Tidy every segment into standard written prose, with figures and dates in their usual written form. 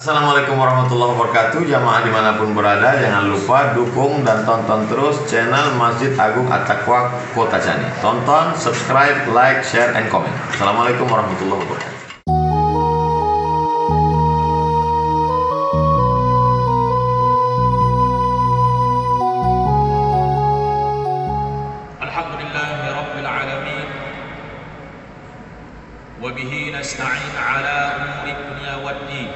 Assalamualaikum warahmatullahi wabarakatuh. Jamaah dimanapun berada, jangan lupa dukung dan tonton terus channel Masjid Agung At-Taqwa Kota Cani. Tonton, subscribe, like, share, and comment. Assalamualaikum warahmatullahi wabarakatuh. Alhamdulillahi Rabbil Alamin. Wabihi nasta'in ala umuri dunya waddin.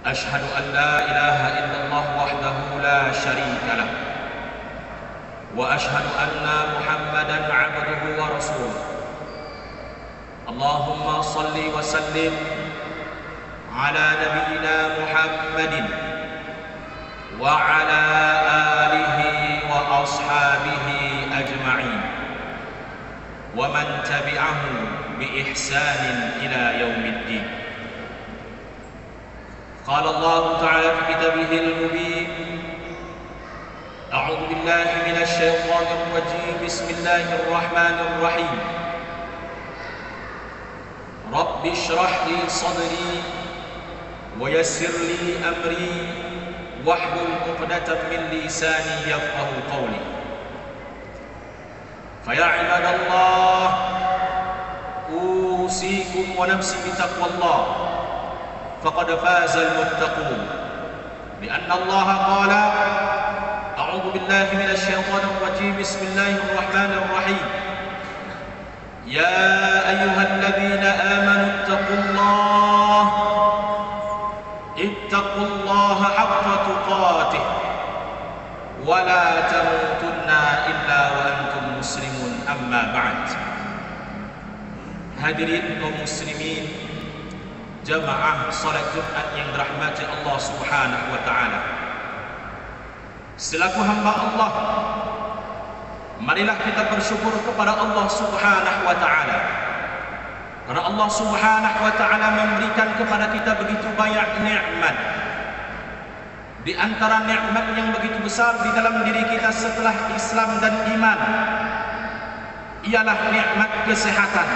أشهد أن لا إله إلا الله وحده لا شريك له وأشهد أن محمدا عبده ورسوله اللهم صل وسلم على نبينا محمد وعلى آله وأصحابه أجمعين ومن تبعه بإحسان إلى يوم الدين. قال الله تعالى في كتابه المبين أعوذ بالله من الشيطان الرجيم بسم الله الرحمن الرحيم رب اشرح لي صدري ويسر لي أمري واحلل عقدة من لساني يفقه قولي فيا عباد الله أوصيكم ونفسي بتقوى الله فقد فاز المتقون لأن الله قال أعوذ بالله من الشيطان الرجيم بسم الله الرحمن الرحيم يا أيها الذين آمنوا اتقوا الله حق تقاته ولا تموتن إلا وأنتم مسلمون أما بعد. Hadirin kaum muslimin, jamaah salat Jumat yang dirahmati Allah Subhanahu wa taala. Selaku hamba Allah, marilah kita bersyukur kepada Allah Subhanahu wa taala. Karena Allah Subhanahu wa taala memberikan kepada kita begitu banyak nikmat. Di antara nikmat yang begitu besar di dalam diri kita setelah Islam dan iman ialah nikmat kesehatan.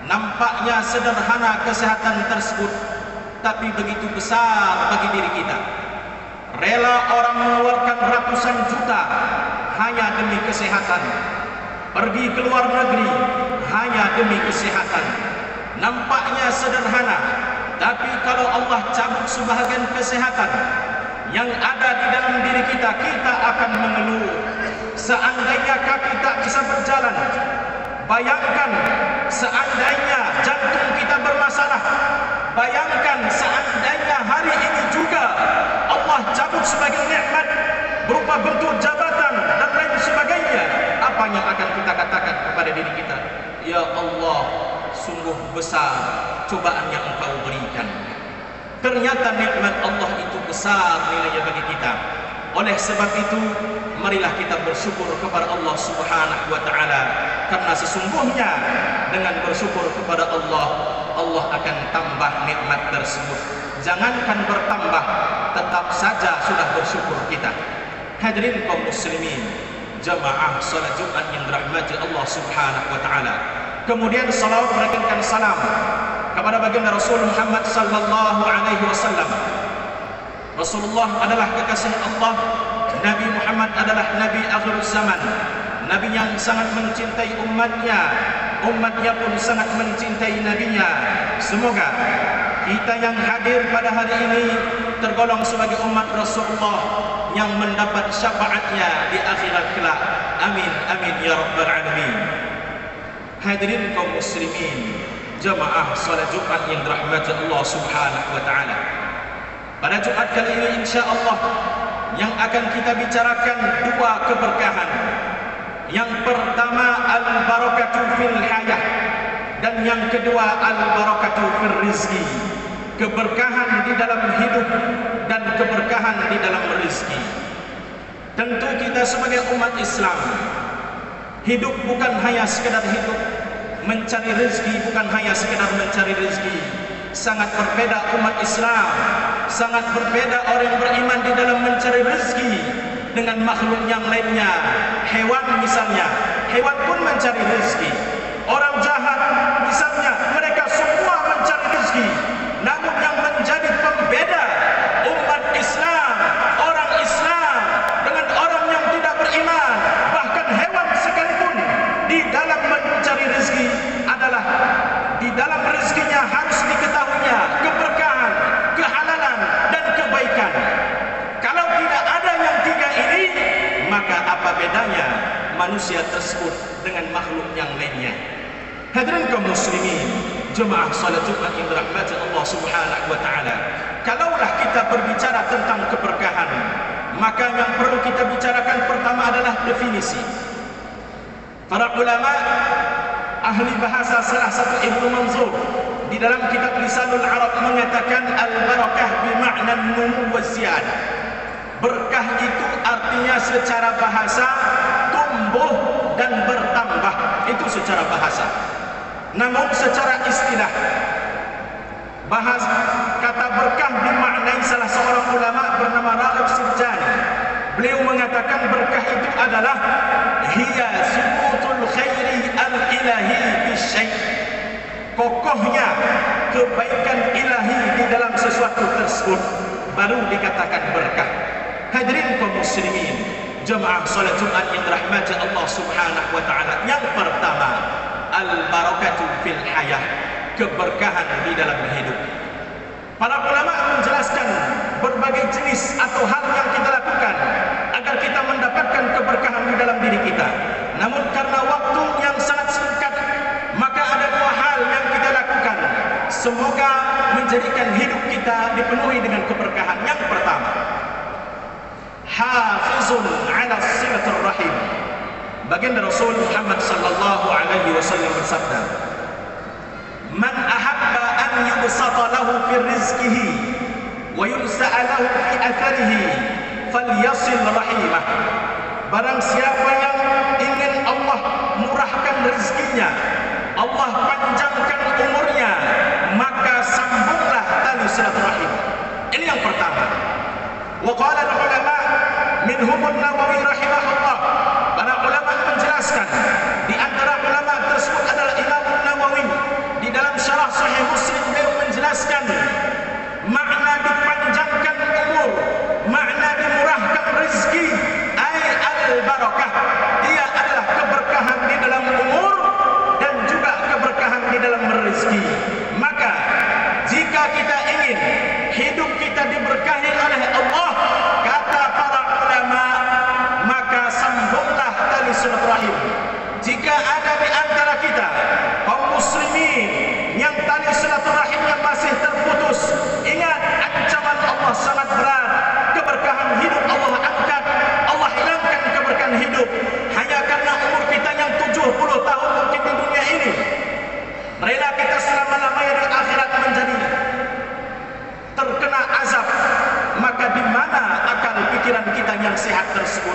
Nampaknya sederhana kesehatan tersebut, tapi begitu besar bagi diri kita. Rela orang mengeluarkan ratusan juta hanya demi kesehatan. Pergi ke luar negeri hanya demi kesehatan. Nampaknya sederhana, tapi kalau Allah cabut sebahagian kesehatan yang ada di dalam diri kita, kita akan mengeluh. Seandainya kaki tak bisa berjalan, bayangkan seandainya jantung kita bermasalah. Bayangkan seandainya hari ini juga Allah cabut sebagai nikmat berupa bentuk jabatan dan lain sebagainya. Apa yang akan kita katakan kepada diri kita? Ya Allah, sungguh besar cobaan yang Engkau berikan. Ternyata nikmat Allah itu besar nilainya bagi kita. Oleh sebab itu, marilah kita bersyukur kepada Allah Subhanahu wa taala, karena sesungguhnya dengan bersyukur kepada Allah, Allah akan tambah nikmat tersebut. Jangankan bertambah, tetap saja sudah bersyukur kita. Hadirin kaum muslimin, jamaah salat Jumat yang dirahmati Allah Subhanahu wa taala. Kemudian salawat berikan salam kepada baginda Rasul Muhammad sallallahu alaihi wasallam. Rasulullah adalah kekasih Allah. Nabi Muhammad adalah Nabi akhir zaman, Nabi yang sangat mencintai umatnya. Umatnya pun sangat mencintai Nabinya. Semoga kita yang hadir pada hari ini tergolong sebagai umat Rasulullah yang mendapat syafaatnya di akhirat kelak. Amin, amin ya rabbal alamin. Hadirin kaum muslimin, jamaah salat Jumat yang dirahmati Allah Subhanahu wa taala. Pada Jumat kali ini insya-Allah yang akan kita bicarakan dua keberkahan. Yang pertama al-barakatu fil hayah, dan yang kedua al-barakatu fil rizki. Keberkahan di dalam hidup dan keberkahan di dalam rezeki. Tentu kita sebagai umat Islam, hidup bukan hanya sekedar hidup, mencari rezeki bukan hanya sekedar mencari rezeki. Sangat berbeda umat Islam, sangat berbeda orang yang beriman di dalam mencari rezeki dengan makhluk yang lainnya. Hewan misalnya, hewan pun mencari rezeki. Orang jahat misalnya, mereka semua mencari rezeki. Namun yang menjadi makhluk yang lainnya. Hadirin kaum muslimin, jemaah salat Jumat yang dirahmati Allah Subhanahu wa taala. Kalaulah kita berbicara tentang keberkahan, maka yang perlu kita bicarakan pertama adalah definisi. Para ulama ahli bahasa, salah satu Ibnu Manzur di dalam kitab Lisanul Arab mengatakan al-barakah bermakna numu wa ziyadah. Berkah itu artinya secara bahasa tumbuh dan bertambah, itu secara bahasa. Namun secara istilah, kata berkah dimaknai salah seorang ulama bernama Raghib Sirjani. Beliau mengatakan berkah itu adalah hiya subutul khairi al-ilahi bisyai', kokohnya kebaikan ilahi di dalam sesuatu tersebut, baru dikatakan berkah. Hadirin kaum muslimin, jemaah salat Jumat yang dirahmati Allah Subhanahu wa taala. Yang pertama, al-barakatu fil hayah, keberkahan di dalam hidup. Para ulama menjelaskan berbagai jenis atau hal yang kita lakukan agar kita mendapatkan keberkahan di dalam diri kita. Namun karena waktu yang sangat singkat, maka ada dua hal yang kita lakukan. Semoga menjadikan hidup kita dipenuhi dengan keberkahan. Yang pertama, hafizun ala silaturrahim. Baginda Rasul Muhammad sallallahu alaihi wasallam bersabda, "Man ahabba an yubsata lahu fi rizqihi wa yunsa'a lahu fi atharihi falyasil rahimah." Barang siapa yang ingin Allah murahkan rezekinya, Allah panjangkan umurnya, maka sambunglah tali silaturahim. Ini yang pertama. Wa qala al-ulama minhum an-Nawawi rahimahullah. Para ulama menjelaskan, di antara ulama tersebut adalah Imam Nawawi. Di dalam syarah Sahih Muslim beliau menjelaskan makna dipanjangkan umur, makna dimurahkan rezeki, ay al-barakah. Dia adalah keberkahan di dalam umur dan juga keberkahan di dalam rezeki. Maka jika kita ingin hidup kita diberkahi oleh Allah, kata para ulama, maka sambunglah tali silaturahim. Jika ada di antara kita kaum muslimin yang tali silaturahimnya masih terputus, ingat ancaman Allah sangat berat. Keberkahan hidup Allah angkat, Allah hilangkan keberkahan hidup hanya karena umur kita yang 70 tahun mungkin di dunia ini. Rela kita selama-lamanya di akhirat menjadi terkena azab, maka di mana akal pikiran kita yang sehat tersebut?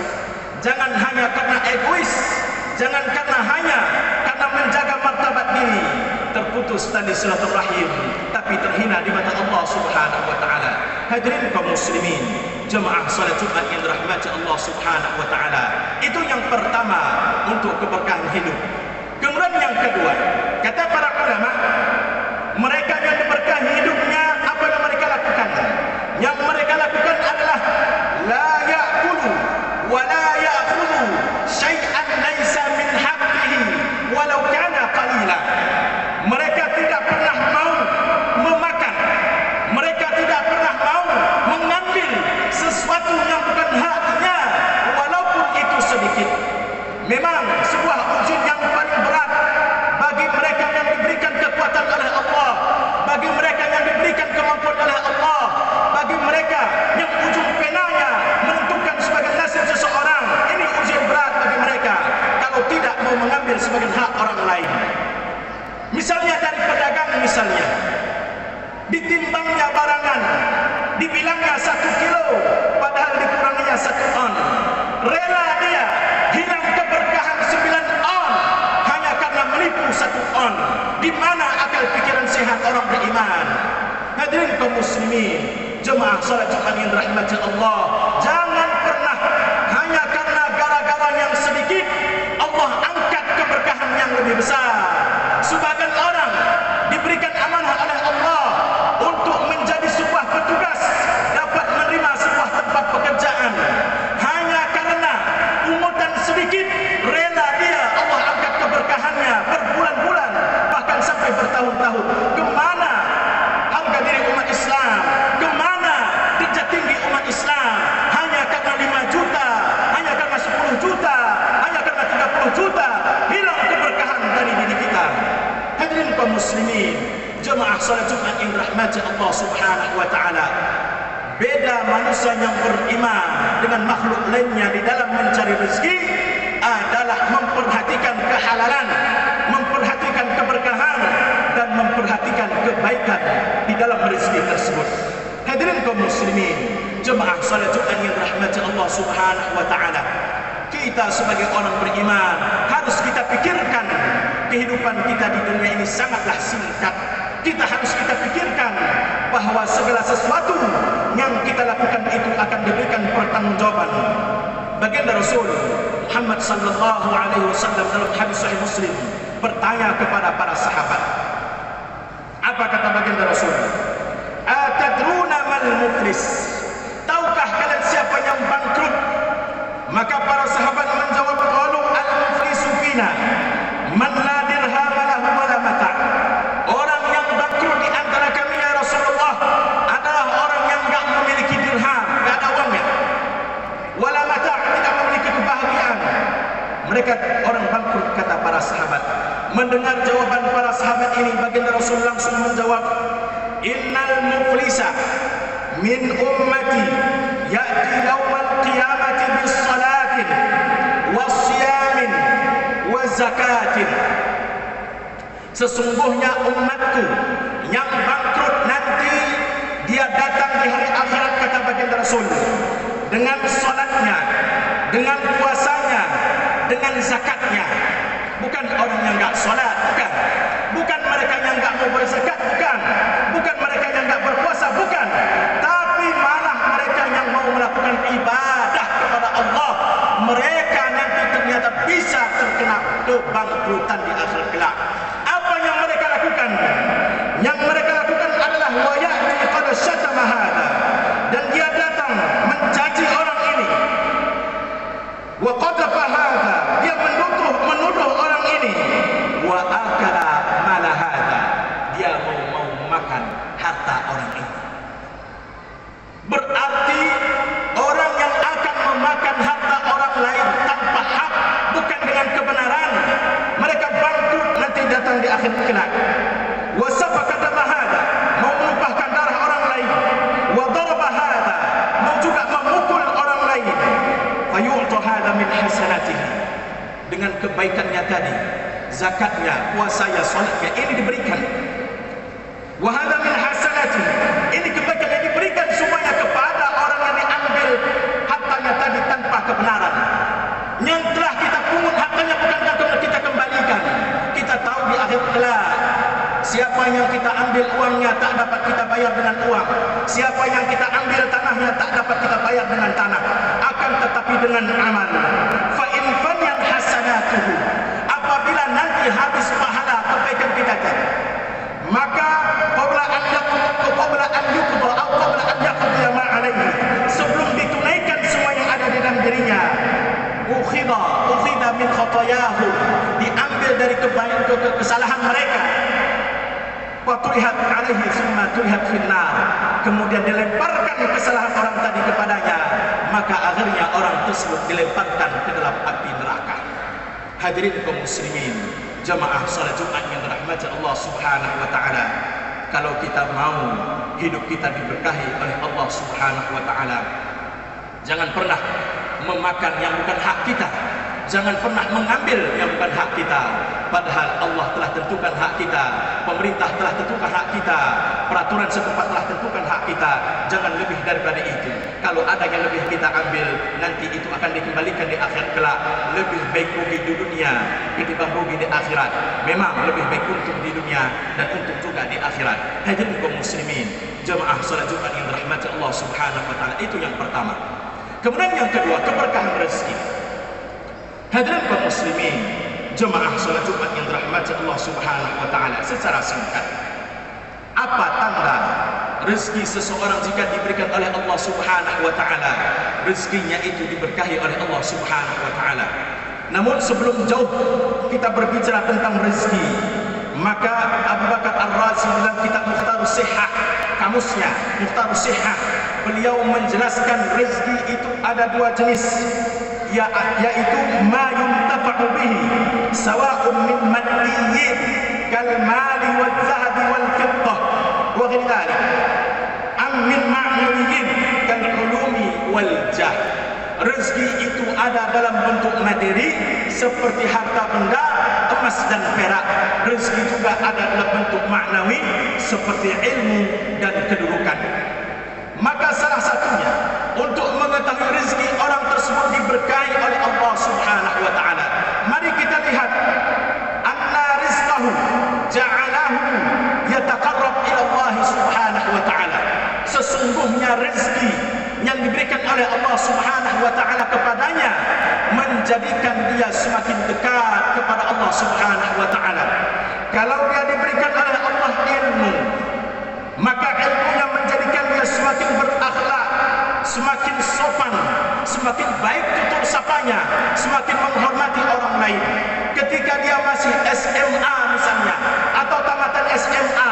Jangan hanya karena egois, jangan hanya karena menjaga martabat diri, terputus tali silaturahim, tapi terhina di mata Allah Subhanahu wa taala. Hadirin kaum muslimin, jemaah salat Jumat yang dirahmati Allah Subhanahu wa taala. Itu yang pertama untuk keberkahan hidup. Kemudian yang kedua, kata para ulama, mereka yang diberkahi hidupnya, apa yang mereka lakukan? Yang mereka lakukan adalah la ya'kulu wa la ya'khudhu syai'an laisa min haqqihi walau kana qalila. Mereka tidak pernah mau memakan, mereka tidak pernah mau mengambil sesuatu yang bukan haknya walaupun itu sedikit. Memang sebuah ujian yang paling berat bagi mereka yang diberikan kekuatan oleh Allah, bagi mereka yang diberikan kemampuan oleh Allah, bagi mereka yang ujung penanya menentukan sebagai nasib seseorang. Ini ujian berat bagi mereka kalau tidak mau mengambil sebagian hak orang lain. Misalnya dari pedagang, misalnya ditimbangnya barangan, dibilangnya 1 kilo, padahal dikuranginya 1 on. Rela dia hilang keberkahan 9 on hanya karena menipu 1 on. Di mana akal pikiran sehat orang beriman? Hadirin kaum muslimin, jemaah salat Jumat yang dirahmati Allah, jangan pernah hanya karena gara-gara yang sedikit Allah angkat keberkahan yang lebih besar. Sebagian orang diberikan amanah oleh Allah untuk menjadi sebuah petugas, dapat menerima sebuah tempat pekerjaan. Hanya karena pungutan sedikit, rela dia Allah angkat keberkahannya berbulan-bulan, bahkan sampai bertahun-tahun. Kemana harga diri umat Islam? Kemana derajat tinggi umat Islam? Hanya karena 5 juta, hanya karena 10 juta, hanya karena 30 juta, hilang keberkahan salat Jumat yang dirahmati Allah Subhanahu wa taala, beda manusia yang beriman dengan makhluk lainnya di dalam mencari rezeki adalah memperhatikan kehalalan, memperhatikan keberkahan, dan memperhatikan kebaikan di dalam rezeki tersebut. Hadirin kaum muslimin, jemaah salat Jumat yang dirahmati Allah Subhanahu wa taala, kita sebagai orang beriman harus kita pikirkan kehidupan kita di dunia ini sangatlah singkat. Kita harus pikirkan bahwa segala sesuatu yang kita lakukan itu akan diberikan pertanggungjawaban. Baginda Rasul Muhammad sallallahu alaihi wasallam dalam hadis sahih Muslim bertanya kepada para sahabat, apa kata baginda Rasul? Atadruna mal muflis? Tahukah kalian siapa yang bangkrut? Maka para sahabat menjawab, qalu al muflisu fina man la dirham lahu wala mata'. Orang yang bangkrut di antara kami ya Rasulullah adalah orang yang enggak memiliki dirham, enggak ada uangnya, wala mata', tidak memiliki kebahagiaan. Mereka orang bangkrut, kata para sahabat. Mendengar jawaban para sahabat ini, baginda Rasul langsung menjawab, innal muflisa min ummati ya'ti yawmal qiyamati bis salatin was siyamin was zakatin. Sesungguhnya umatku yang bangkrut nanti dia datang di hari akhirat, kata baginda Rasul, dengan salatnya, dengan puasanya, dengan zakatnya. Bukan orang yang enggak salat, bukan. Bukan mereka yang enggak mau berzakat, bukan. Bukan mereka yang enggak berpuasa, bukan. Tapi malah mereka yang mau melakukan ibadah kepada Allah. Mereka nanti ternyata bisa terkena kebangkrutan di akhir kelak. Apa yang mereka lakukan? Yang mereka lakukan adalah wa ya'ti qad syatama hadha, dan dia datang mencaci orang ini. Wa qadhafa hadha, dia menuduh orang ini. Wa akala mala hadha, dia mau makan harta orang ini. Berarti orang yang akan memakan harta orang lain tanpa hak, bukan dengan kebenaran, mereka bangkrut nanti datang di akhir kelak. Wa safaka dama hadha, mau menumpahkan darah orang lain. Wa daraba hadha, mau juga memukul orang lain. Fa yu'ta hadha min hasanatihi, dengan kebaikannya tadi, zakatnya, puasanya, salatnya, ini diberikan. Wa hadha min hasanatihi, ini kebaikan yang diberikan semuanya kepada orang yang diambil hartanya tadi tanpa kebenaran. Yang telah kita pungut hartanya bukankah kita kembalikan? Kita tahu di akhir kelak siapa yang kita ambil uangnya tak dapat kita bayar dengan uang, siapa yang kita ambil tanahnya tak dapat kita bayar dengan tanah, akan tetapi dengan amal. Fa in fanyan hasanatuhu, apabila nanti habis pahala kebaikan kita tadi, maka qabla an yuqda atau qabla an yaqdi ma alaihi, sebelum ditunaikan semua yang ada di dalam dirinya, ukhida min khatayahu, diambil dari kesalahan mereka. Waturihat alaihi summa turihat finnar, kemudian dilemparkan kesalahan orang tadi kepadanya, maka akhirnya orang tersebut dilemparkan ke dalam api neraka. Hadirin kaum muslimin, jamaah salat Jumat yang dirahmati Allah Subhanahu wa taala, kalau kita mau hidup kita diberkahi oleh Allah Subhanahu wa taala, jangan pernah memakan yang bukan hak kita. Jangan pernah mengambil yang bukan hak kita. Padahal Allah telah tentukan hak kita, pemerintah telah tentukan hak kita, peraturan setempat telah tentukan hak kita. Jangan lebih daripada itu. Kalau ada yang lebih kita ambil, nanti itu akan dikembalikan di akhir kelak. Lebih baik rugi di dunia ketimbang rugi di akhirat. Memang lebih baik untung di dunia dan untung juga di akhirat. Hadirin kaum muslimin, jemaah salat Jumat yang dirahmati Allah Subhanahu wa taala, itu yang pertama. Kemudian yang kedua, keberkahan rezeki. Hadirin kaum muslimin, jemaah salat Jumat yang dirahmati Allah Subhanahu wa taala, secara singkat, apa tanda rezeki seseorang jika diberikan oleh Allah Subhanahu wa taala? Rezekinya itu diberkahi oleh Allah Subhanahu wa taala. Namun sebelum jauh kita berbicara tentang rezeki, maka Abu Bakar Ar-Razi dalam kitab Mukhtarus Shihah, kamusnya Mukhtarus Shihah, beliau menjelaskan rezeki itu ada dua jenis. yaitu ma yuntafa'u bihi sawa'un min madiyyin kal mali wal zahabi wal fiddah wa ghairi dhalik am min ma'nawiyyin kal ulumi wal jah. Rezeki itu ada dalam bentuk materi seperti harta benda, emas dan perak. Rezeki juga ada dalam bentuk maknawi seperti ilmu dan kedudukan. Maka salah satunya untuk mengetahui rezeki orang tersebut diberkahi oleh Allah Subhanahu wa taala. Mari kita lihat anna rizqahu ja'alahu yataqarrab ila Allah Subhanahu wa taala. Sesungguhnya rezeki yang diberikan oleh Allah Subhanahu wa taala kepadanya menjadikan dia semakin dekat kepada Allah Subhanahu wa taala. Kalau dia diberikan oleh Allah ilmu, maka ilmunya menjadikan dia semakin berakhlak, semakin sopan, semakin baik tutur sapanya, semakin menghormati orang lain. Ketika dia masih SMA misalnya, atau tamatan SMA,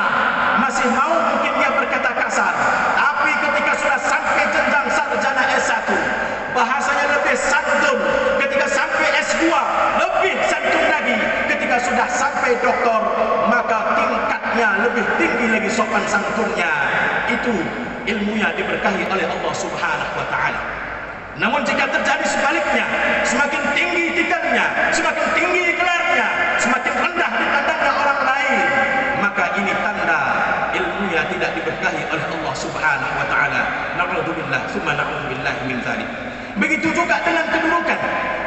masih mau mungkin dia berkata kasar, tapi ketika sudah sampai jenjang sarjana S1, bahasanya lebih santun. Ketika sampai S2, lebih santun lagi. Ketika sudah sampai doktor, maka tingkatnya lebih tinggi lagi sopan santunnya. Itu ilmunya diberkahi oleh Allah Subhanahu wa taala. Namun jika terjadi sebaliknya, semakin tinggi titelnya, semakin tinggi gelarnya, semakin rendah dipandangnya orang lain, maka ini tanda ilmunya tidak diberkahi oleh Allah Subhanahu wa taala. Na'udzubillah, tsumma na'udzubillah min dzalik. Begitu juga dengan kedudukan,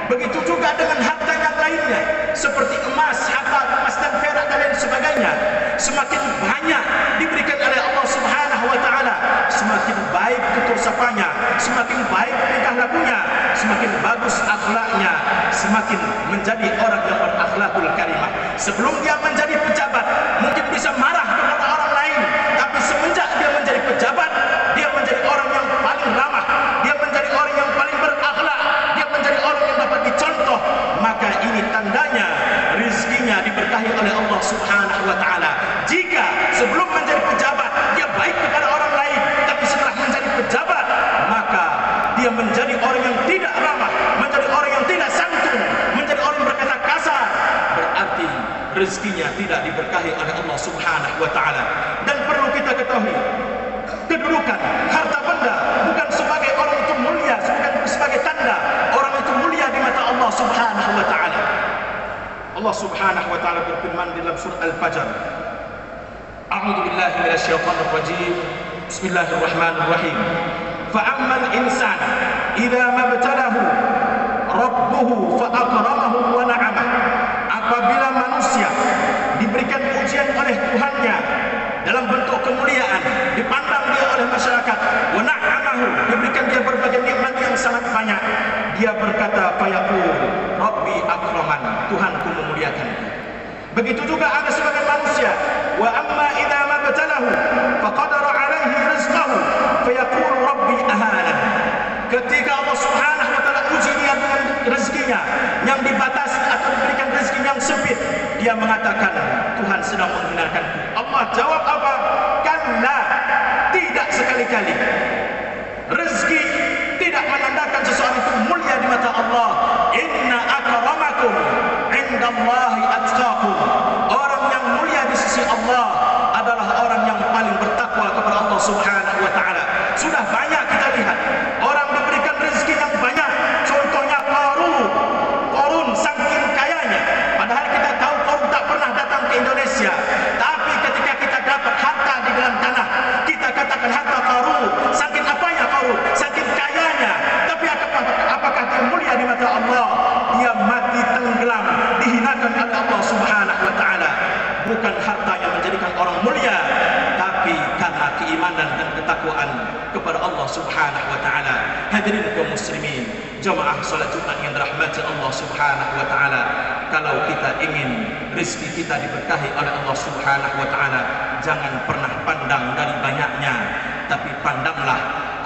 begitu juga dengan harta yang lainnya, seperti emas, harta emas dan perak dan lain sebagainya. Semakin banyak diberikan oleh Allah Subhanahu wa taala, semakin baik tutur sapanya, semakin baik tingkah lakunya, semakin bagus akhlaknya, semakin menjadi orang yang berakhlakul karimah. Sebelum dia menjadi pejabat, mungkin bisa marah kepada orang lain, tapi semenjak dia menjadi pejabat, dia menjadi orang yang paling ramah, dia menjadi orang yang paling berakhlak, dia menjadi orang yang dapat dicontoh. Maka ini tandanya rizkinya diberkahi oleh Allah Subhanahu wa taala. Jika sebelum menjadi pejabat dia baik kepada orang lain, tapi setelah menjadi pejabat maka dia menjadi orang yang tidak ramah, menjadi orang yang tidak santun, menjadi orang yang berkata kasar, berarti rezekinya tidak diberkahi oleh Allah Subhanahu wa taala. Dan perlu kita ketahui, kedudukan, harta benda bukan sebagai orang itu mulia, bukan sebagai tanda orang itu mulia di mata Allah Subhanahu wa taala. Allah Subhanahu wa taala berfirman dalam surah Al-Fajr, A'udzu billahi minasyaitonir rajim. Bismillahirrahmanirrahim. Fa'ammal insan idza mabtalahu rabbuhu fa'akramahu wa na'amah. Apabila manusia diberikan ujian oleh Tuhannya dalam bentuk kemuliaan, dipandang dia oleh masyarakat, wa na'amahu, diberikan dia berbagai nikmat yang sangat banyak, dia berkata fayaqul rabbi akraman, Tuhanku memuliakanku. Begitu juga ada sebagian manusia, wa amma idza mabtalahu faqadara alaihi rizqahu fayaqul rabbi ahanan. Ketika Allah Subhanahu wa taala uji dia dengan rezekinya yang dibatasi atau diberikan rezeki yang sempit, dia mengatakan Tuhan sedang menghinakanku. Allah jawab apa? Kalla, tidak sekali-kali. Rezeki tidak menandakan seseorang itu mulia di mata Allah. Inna akramakum indallahi atqakum. Orang yang mulia di sisi Allah adalah orang yang paling bertakwa kepada Allah Subhanahu wa taala. Sudah banyak kita lihat orang diberikan rezeki yang banyak. Contohnya Qarun saking kayanya. Padahal kita tahu Qarun tak pernah datang ke Indonesia. Tapi ketika kita dapat harta di dalam tanah, kita katakan harta Qarun. Saking apanya Qarun? Saking kayanya. Tapi apakah dia mulia di mata Allah? Dia mati tenggelam, dihinakan oleh Allah Subhanahu wa taala. Bukan harta yang menjadikan orang mulia, tapi karena keimanan dan ketakwaan kepada Allah Subhanahu wa taala. Hadirin kaum muslimin, jamaah salat Jumat yang dirahmati Allah Subhanahu wa taala, kalau kita ingin rezeki kita diberkahi oleh Allah Subhanahu wa taala, jangan pernah pandang dari banyaknya, tapi pandanglah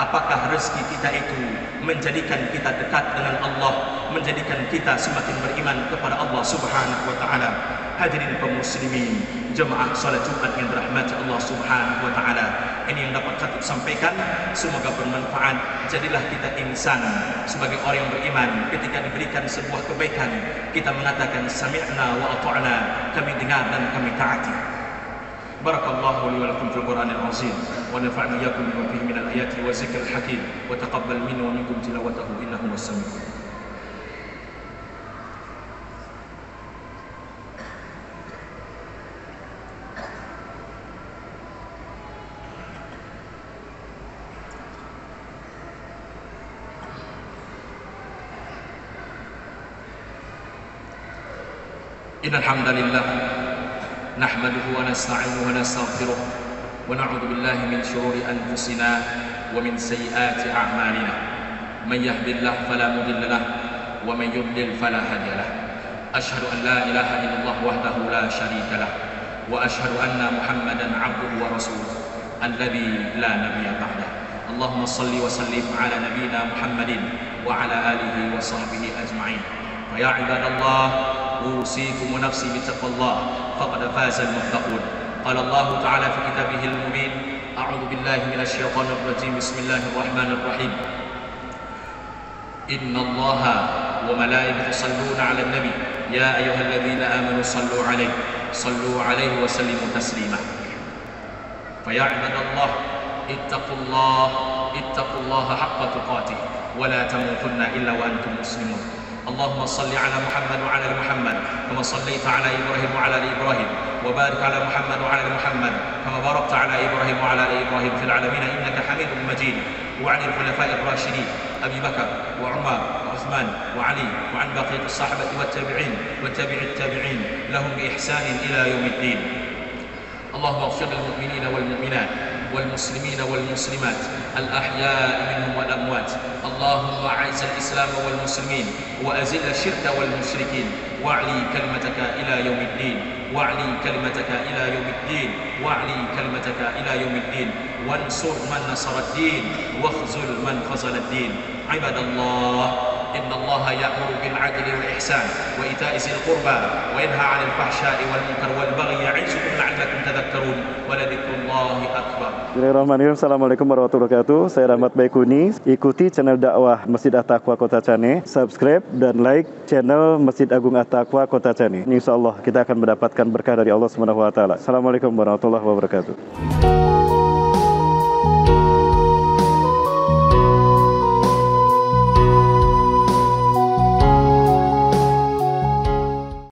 apakah rezeki kita itu menjadikan kita dekat dengan Allah, menjadikan kita semakin beriman kepada Allah Subhanahu wa taala. Hadirin kaum muslimin, jemaah salat Jumat yang dirahmati Allah Subhanahu wa taala, Ini yang dapat kami sampaikan, semoga bermanfaat. Jadilah kita insan sebagai orang yang beriman. Ketika diberikan sebuah kebaikan, kita mengatakan sami'na wa ata'na, kami dengar dan kami taati. Barakallahu li wa lakum fil Qur'anil azim wa nafa'na iyyakum bima fihi minal ayati wa zikril hakim wa taqabbal minna wa minkum tilawatahu innahu was-sami'ul. إن الحمد لله نحمده ونستعينه ونستغفره ونعوذ بالله من شرور أنفسنا ومن سيئات أعمالنا من يهد الله فلا مضل له ومن يضلل فلا هادي له أشهد أن لا إله إلا الله وحده لا شريك له وأشهد أن محمدا عبده ورسوله الذي لا نبي بعده اللهم صل وسلم على نبينا محمد وعلى آله وصحبه أجمعين فيا عباد الله أوصيكم ونفسي بتقوى الله فقد فاز المتقون قال الله تعالى في كتابه المبين أعوذ بالله من الشيطان الرجيم بسم الله الرحمن الرحيم إن الله وملائكته يصلون على النبي يا أيها الذين آمنوا صلوا عليه وسلموا تسليما فيا عباد الله اتقوا الله حق تقاته ولا تموتن إلا وأنتم مسلمون اللهم صل على محمد وعلى ال محمد كما صليت على ابراهيم وعلى ال ابراهيم وبارك على محمد وعلى ال محمد كما باركت على ابراهيم وعلى ال ابراهيم في العالمين انك حميد مجيد وعن الخلفاء الراشدين ابي بكر وعمر وعثمان وعلي وعن بقيه الصحابه والتابعين وتابع التابعين لهم باحسان الى يوم الدين اللهم اغفر للمؤمنين والمؤمنات والمسلمين والمسلمات الأحياء منهم والأموات اللهم أعز الإسلام والمسلمين وأزل الشرك والمشركين واعلي كلمتك إلى يوم الدين واعلي كلمتك إلى يوم الدين واعلي كلمتك إلى يوم الدين وانصر من نصر الدين واخذل من خذل الدين عباد الله إن الله يأمر بالعدل والإحسان وإيتاء ذي القربى وينهى عن الفحشاء والمنكر والبغي يعظكم لعلكم تذكرون ولذكر الله أكبر. Bismillahirrahmanirrahim. Assalamualaikum warahmatullahi wabarakatuh. Saya Rahmat Baikuni. Ikuti channel dakwah Masjid At-Taqwa Kota Cane. Subscribe dan like channel Masjid Agung At-Taqwa Kota Cane. Insyaallah kita akan mendapatkan berkah dari Allah Subhanahu wa taala. Assalamualaikum warahmatullahi wabarakatuh.